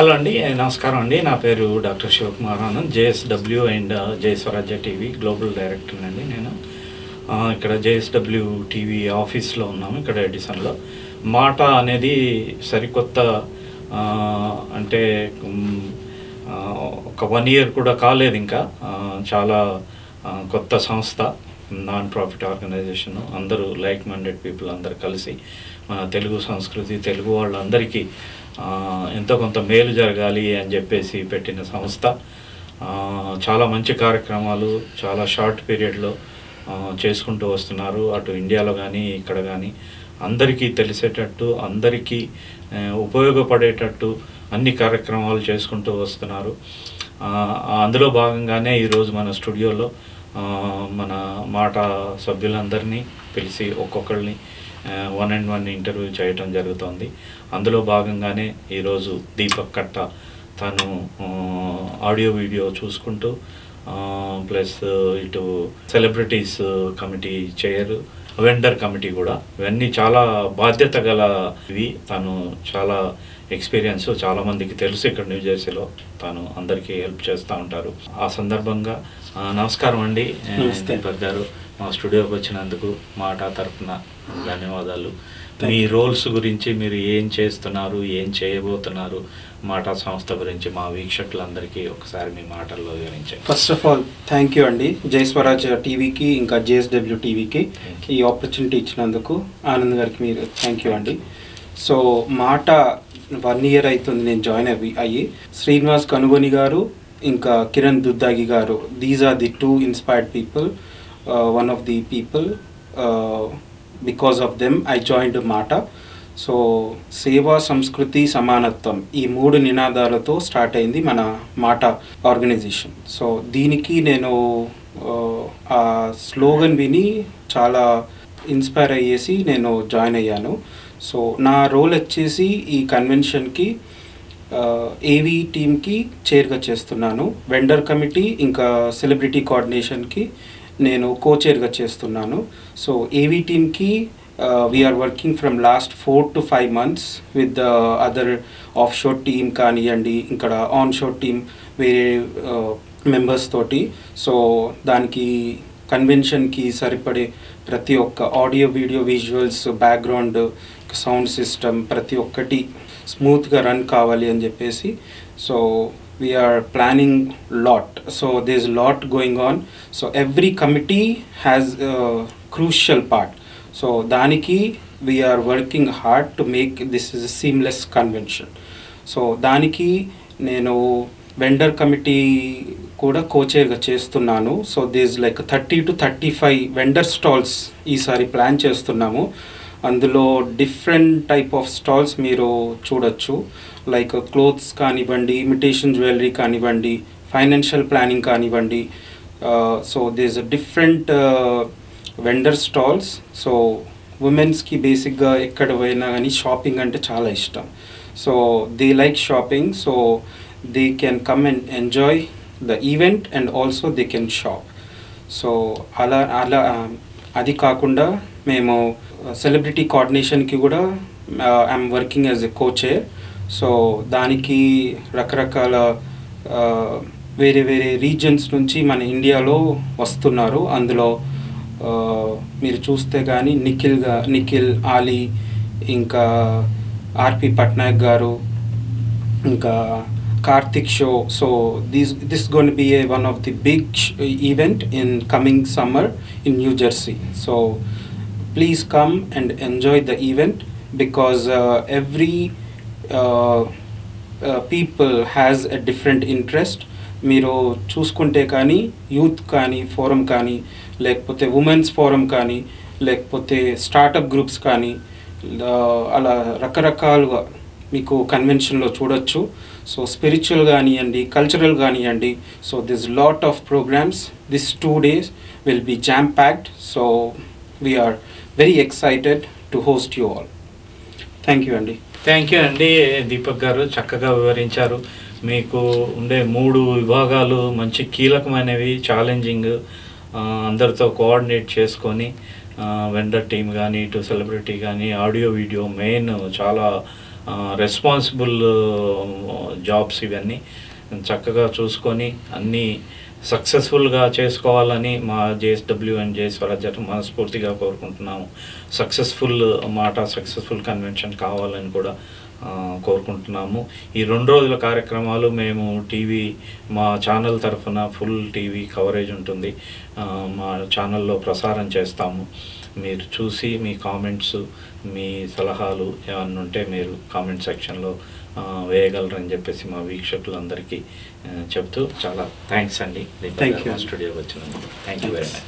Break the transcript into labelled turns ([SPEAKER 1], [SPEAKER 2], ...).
[SPEAKER 1] Hello అండి, నమస్కారం అండి. నా పేరు doctor Shivakumar Anand, JSW and Jai Swarajya TV global director అండి. నేను ఇక్కడ జేఎస్డబ్ల్యూ టీవీ ఆఫీస్లో ఉన్నాము, ఇక్కడ ఎడిసన్లో. మాట అనేది సరికొత్త, అంటే ఒక 1 year కూడా కాలేదు ఇంకా. చాలా కొత్త సంస్థ, నాన్ ప్రాఫిట్ ఆర్గనైజేషన్. అందరూ లైక్ మైండెడ్ పీపుల్ అందరు కలిసి మన తెలుగు సంస్కృతి, తెలుగు వాళ్ళందరికీ ఎంతో కొంత మేలు జరగాలి అని చెప్పేసి పెట్టిన సంస్థ. చాలా మంచి కార్యక్రమాలు చాలా షార్ట్ పీరియడ్లో చేసుకుంటూ వస్తున్నారు. అటు ఇండియాలో కానీ ఇక్కడ కానీ అందరికీ తెలిసేటట్టు, అందరికీ ఉపయోగపడేటట్టు అన్ని కార్యక్రమాలు చేసుకుంటూ వస్తున్నారు. అందులో భాగంగానే ఈరోజు మన స్టూడియోలో మన మాట సభ్యులందరినీ పిలిచి ఒక్కొక్కరిని 1-on-1 ఇంటర్వ్యూ చేయటం జరుగుతుంది. అందులో భాగంగానే ఈరోజు దీపక్ కట్ట, తను ఆడియో వీడియో చూసుకుంటూ ప్లస్ ఇటు celebrities committee chair, vendor committee కూడా, ఇవన్నీ చాలా బాధ్యత గల ఇవి. తను చాలా ఎక్స్పీరియన్స్, చాలామందికి తెలుసు ఇక్కడ న్యూ జెర్సీలో. తను అందరికీ హెల్ప్ చేస్తూ ఉంటారు. ఆ సందర్భంగా నమస్కారం అండి దీపక్ గారు, మా స్టూడియోకి వచ్చినందుకు మాట తరఫున ధన్యవాదాలు. మీ రోల్స్ గురించి, మీరు ఏం చేస్తున్నారు, ఏం చేయబోతున్నారు, మాట సంస్థ గురించి మా వీక్షకులందరికీ ఒకసారి మీ మాటల్లో వివరించండి.
[SPEAKER 2] First of all thank you అండి, జై స్వరాజ్ టీవీకి ఇంకా జేఎస్డబ్ల్యూ టీవీకి ఈ ఆపర్చునిటీ ఇచ్చినందుకు. ఆనంద్ గారికి మీరు థ్యాంక్ యూ అండి. సో మాట 1 year అవుతుంది నేను జాయిన్ అయ్యి. శ్రీనివాస్ కనుగొని గారు ఇంకా కిరణ్ దుద్దాగి గారు, these are the 2 inspired people. One of the people, because of them I joined MATA. So సేవా, సంస్కృతి, సమానత్వం, ఈ 3 నినాదాలతో స్టార్ట్ అయింది మన మాట ఆర్గనైజేషన్. సో దీనికి నేను ఆ స్లోగన్ విని చాలా ఇన్స్పైర్ అయ్యేసి నేను జాయిన్ అయ్యాను. సో నా రోల్ వచ్చేసి ఈ కన్వెన్షన్కి ఏవీ టీమ్కి చైర్గా చేస్తున్నాను. వెండర్ కమిటీ ఇంకా సెలబ్రిటీ కోఆర్డినేషన్కి నేను కో-చైర్గా చేస్తున్నాను. సో ఏవీ టీమ్కి we're working from last 4 to 5 months with the other offshore team కానివ్వండి, ఇక్కడ ఆన్ షోర్ టీమ్ వేరే మెంబర్స్ తోటి. సో దానికి కన్వెన్షన్కి సరిపడే ప్రతి ఒక్క audio, video, visuals, background, sound system ప్రతి ఒక్కటి స్మూత్గా రన్ కావాలి అని చెప్పేసి. So we're planning lot. So there is lot going on. So every committee has crucial part. So దానికి we're working hard to make this is a seamless convention. So దానికి నేను vendor committee కూడా కోచైర్గా చేస్తున్నాను. So this like 30 to 35 vendor stalls ఈసారి plan చేస్తున్నాము. అందులో different type of stalls మీరు చూడొచ్చు. లైక్ క్లోత్స్ కానివ్వండి, ఇమిటేషన్ జ్యువెలరీ కానివ్వండి, ఫైనాన్షియల్ ప్లానింగ్ కానివ్వండి. So this different vendor stalls. So ఉమెన్స్కి బేసిక్గా ఎక్కడ పోయినా కానీ షాపింగ్ అంటే చాలా ఇష్టం. So they like shopping. So they can come and enjoy the event and also they can shop. So అలా అది కాకుండా మేము సెలబ్రిటీ కోఆర్డినేషన్కి కూడా I'm working as a co-chair. So దానికి రకరకాల వేరే వేరే రీజన్స్ నుంచి మన ఇండియాలో వస్తున్నారు. అందులో మీరు చూస్తే కానీ నిఖిల్, ఆలీ, ఇంకా ఆర్పి పట్నాయక్ గారు, ఇంకా Karthik show. So this gonna be one of the big event in coming summer in New Jersey. So please come and enjoy the event because every people has a different interest. మీరు చూసుకుంటే కానీ యూత్ కానీ forum కానీ, లేకపోతే women's forum కానీ, లేకపోతే startup groups కానీ, అలా రకరకాలుగా మీకు కన్వెన్షన్లో చూడొచ్చు. సో స్పిరిచువల్ కానివ్వండి, కల్చరల్ కానివ్వండి. So this lot of programs. This 2 days will be jam packed. So we're very excited to host you all. Thank you అండి.
[SPEAKER 1] థ్యాంక్ యూ అండి దీపక్ గారు, చక్కగా వివరించారు. మీకు ఉండే 3 విభాగాలు మంచి కీలకమైనవి, ఛాలెంజింగ్, అందరితో కోఆర్డినేట్ చేసుకొని వెండర్ టీమ్ కానీ, ఇటు సెలబ్రిటీ కానీ, ఆడియో వీడియో మెయిన్ చాలా రెస్పాన్సిబుల్ జాబ్స్ ఇవన్నీ చక్కగా చూసుకొని అన్నీ సక్సెస్ఫుల్గా చేసుకోవాలని మా జేఎస్డబ్ల్యూ అండ్ జే స్వరాజ్ మనస్ఫూర్తిగా కోరుకుంటున్నాము. సక్సెస్ఫుల్ కన్వెన్షన్ కావాలని కూడా కోరుకుంటున్నాము. ఈ 2 రోజుల కార్యక్రమాలు మేము మా ఛానల్ తరఫున ఫుల్ టీవీ కవరేజ్ ఉంటుంది. మా ఛానల్లో ప్రసారం చేస్తాము. మీరు చూసి మీ కామెంట్స్, మీ సలహాలు ఏమన్నా ఉంటే మీరు కామెంట్ సెక్షన్లో వేయగలరని చెప్పేసి మా వీక్షకులందరికీ చెప్తూ చాలా థ్యాంక్స్ అండి
[SPEAKER 2] థ్యాంక్ యూ
[SPEAKER 1] స్టూడియోకి వచ్చినందుకు. Thank you very much.